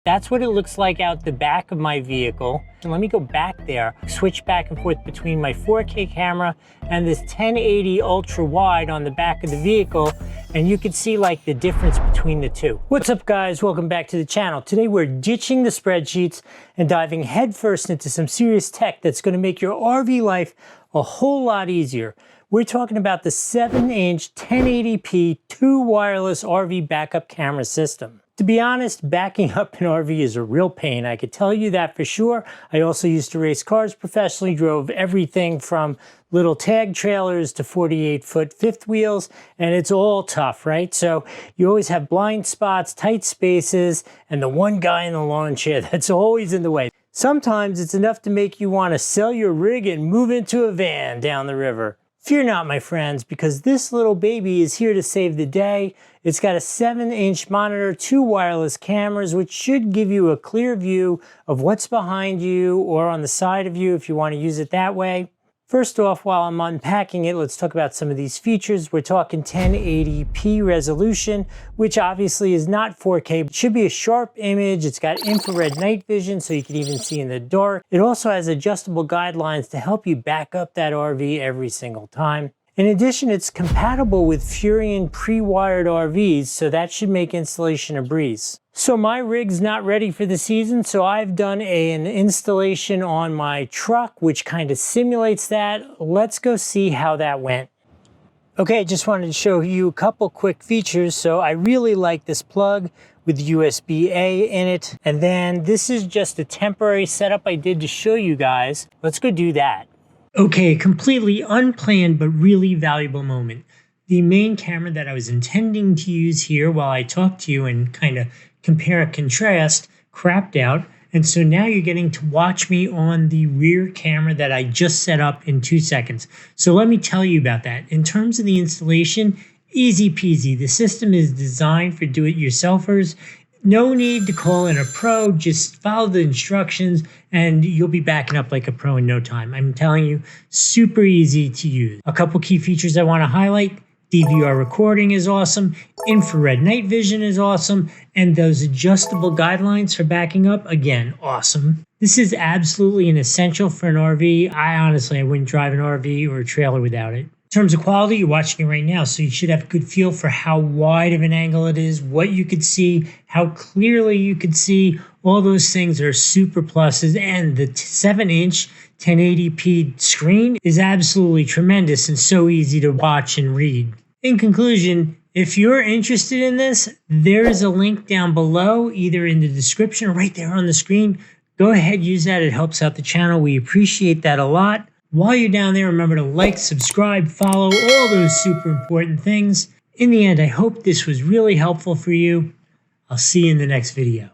That's what it looks like out the back of my vehicle. And let me go back there, switch back and forth between my 4K camera and this 1080 ultra wide on the back of the vehicle, and you can see like the difference between the two. What's up guys, welcome back to the channel. Today we're ditching the spreadsheets and diving headfirst into some serious tech that's gonna make your RV life a whole lot easier. We're talking about the 7-inch 1080p 2 wireless RV backup camera system. To be honest, backing up an RV is a real pain. I could tell you that for sure. I also used to race cars professionally, drove everything from little tag trailers to 48-foot fifth wheels, and it's all tough, right? So you always have blind spots, tight spaces, and the one guy in the lawn chair that's always in the way. Sometimes it's enough to make you want to sell your rig and move into a van down the river. Fear not, my friends, because this little baby is here to save the day. It's got a 7-inch monitor, 2 wireless cameras, which should give you a clear view of what's behind you or on the side of you if you want to use it that way. First off, while I'm unpacking it, let's talk about some of these features. We're talking 1080p resolution, which obviously is not 4K. It should be a sharp image. It's got infrared night vision, so you can even see in the dark. It also has adjustable guidelines to help you back up that RV every single time. In addition, it's compatible with Furrion Pre-Wired RVs, so that should make installation a breeze. So my rig's not ready for the season, so I've done an installation on my truck, which kind of simulates that. Let's go see how that went. Okay, just wanted to show you a couple quick features. So I really like this plug with USB-A in it. And then this is just a temporary setup I did to show you guys. Let's go do that. Okay, completely unplanned but really valuable moment. The main camera that I was intending to use here while I talked to you and kind of compare and contrast crapped out, and so now you're getting to watch me on the rear camera that I just set up in 2 seconds. So let me tell you about that. In terms of the installation, easy peasy. The system is designed for do-it-yourselfers. No need to call in a pro, just follow the instructions and you'll be backing up like a pro in no time. I'm telling you, super easy to use. A couple key features I want to highlight. DVR recording is awesome, infrared night vision is awesome, and those adjustable guidelines for backing up, again, awesome. This is absolutely an essential for an RV. I wouldn't drive an RV or a trailer without it. In terms of quality, you're watching it right now, so you should have a good feel for how wide of an angle it is, what you could see, how clearly you could see. All those things are super pluses, and the 7-inch 1080p screen is absolutely tremendous and so easy to watch and read. In conclusion, if you're interested in this, there is a link down below, either in the description or right there on the screen. Go ahead, use that. It helps out the channel. We appreciate that a lot. While you're down there, remember to like, subscribe, follow, all those super important things. In the end, I hope this was really helpful for you. I'll see you in the next video.